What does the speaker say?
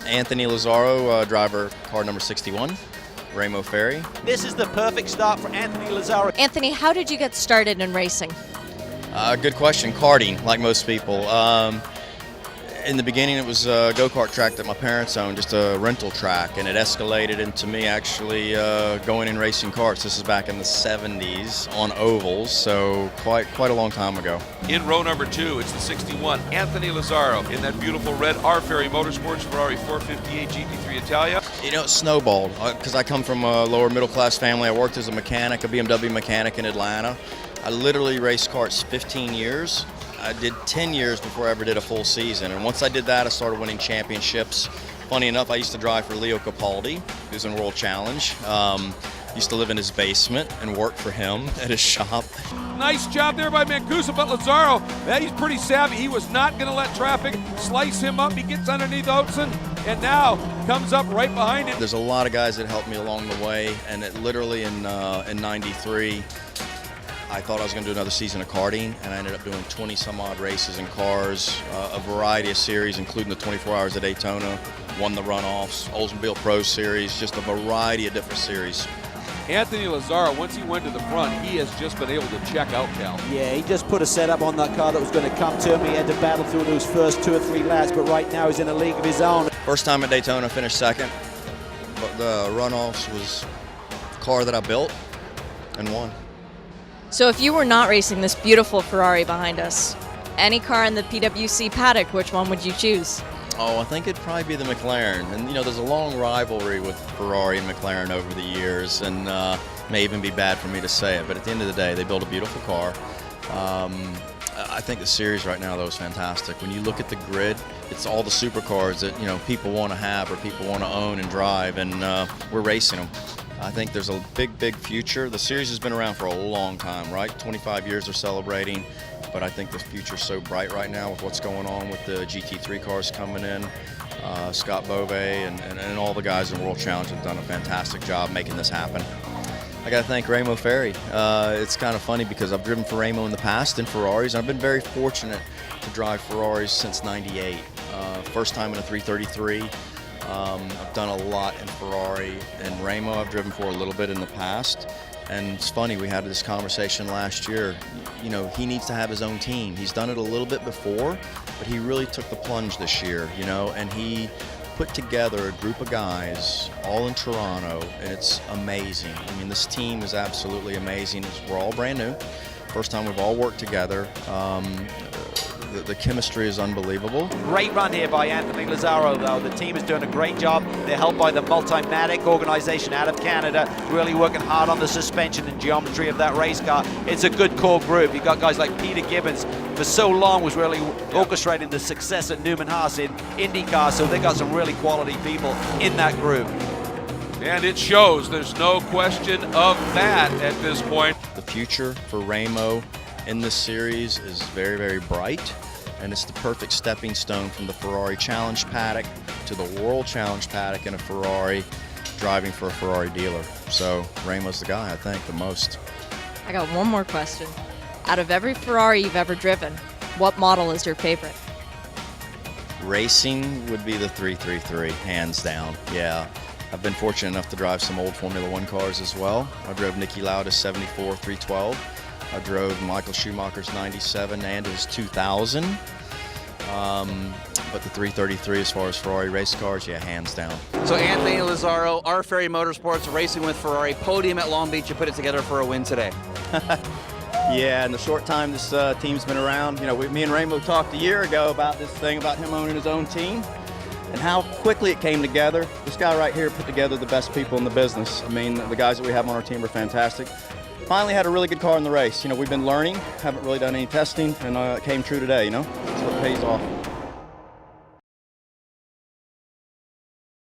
Anthony Lazzaro, driver car number 61, Ramo Ferry. This is the perfect start for Anthony Lazzaro. Anthony, how did you get started in racing? Good question. Karting, like most people. In the beginning, it was a go-kart track that my parents owned, just a rental track, and it escalated into me actually going in racing karts. This is back in the 70s on ovals, so quite a long time ago. In row number 2, it's the 61, Anthony Lazzaro, in that beautiful red R Ferry Motorsports Ferrari 458 GT3 Italia. You know, it snowballed, because I come from a lower middle-class family. I worked as a mechanic, a BMW mechanic in Atlanta. I literally raced karts 15 years. I did 10 years before I ever did a full season, and once I did that, I started winning championships. Funny enough, I used to drive for Leo Capaldi, who's in World Challenge. Used to live in his basement and work for him at his shop. Nice job there by Mancuso, but Lazzaro, he's pretty savvy. He was not going to let traffic slice him up. He gets underneath Oatson and now comes up right behind him. There's a lot of guys that helped me along the way, and it literally in '93, I thought I was going to do another season of karting, and I ended up doing 20 some odd races in cars, a variety of series, including the 24 Hours of Daytona, won the runoffs, Oldsmobile Pro Series, just a variety of different series. Anthony Lazzaro, once he went to the front, he has just been able to check out, Cal. Yeah, he just put a setup on that car that was going to come to him. He had to battle through those first 2 or 3 laps, but right now he's in a league of his own. First time at Daytona, finished second, but the runoffs was a car that I built and won. So if you were not racing this beautiful Ferrari behind us, any car in the PWC paddock, which one would you choose? Oh, I think it'd probably be the McLaren. And, you know, there's a long rivalry with Ferrari and McLaren over the years, and may even be bad for me to say it, but at the end of the day, they build a beautiful car. I think the series right now, though, is fantastic. When you look at the grid, it's all the supercars that, you know, people want to have or people want to own and drive, and we're racing them. I think there's a big future. The series has been around for a long time, right? 25 years they're celebrating, but I think the future's so bright right now with what's going on with the GT3 cars coming in. Scott Bove and all the guys in World Challenge have done a fantastic job making this happen. I got to thank Ramo Ferry. It's kind of funny because I've driven for Ramo in the past in Ferraris, and I've been very fortunate to drive Ferraris since '98. First time in a 333. I've done a lot in Ferrari, and Ramo I've driven for a little bit in the past. And it's funny, we had this conversation last year. You know, he needs to have his own team. He's done it a little bit before, but he really took the plunge this year, you know, and he put together a group of guys all in Toronto, and it's amazing. I mean, this team is absolutely amazing. We're all brand new. First time we've all worked together. The chemistry is unbelievable. Great run here by Anthony Lazzaro, though. The team is doing a great job. They're helped by the Multimatic organization out of Canada, really working hard on the suspension and geometry of that race car. It's a good core group. You've got guys like Peter Gibbons, for so long was really orchestrating the success at Newman Haas in IndyCar, so they got some really quality people in that group. And it shows. There's no question of that at this point. The future for Ramo in this series is very bright, and it's the perfect stepping stone from the Ferrari Challenge paddock to the World Challenge paddock in a Ferrari, driving for a Ferrari dealer. So Ramo's the guy, I think, the most. I got one more question. Out of every Ferrari you've ever driven, what model is your favorite? Racing would be the 333, hands down, yeah. I've been fortunate enough to drive some old Formula One cars as well. I drove Niki Lauda's 74 312. I drove Michael Schumacher's 97 and his 2000. But the 333 as far as Ferrari race cars, yeah, hands down. So Anthony Lazzaro, R Ferry Motorsports, racing with Ferrari, podium at Long Beach. You put it together for a win today. Yeah, in the short time this team's been around, you know, me and Ramo talked a year ago about this thing about him owning his own team and how quickly it came together. This guy right here put together the best people in the business. I mean, the guys that we have on our team are fantastic. Finally had a really good car in the race. You know, we've been learning, haven't really done any testing, and it came true today, you know? That's what pays off.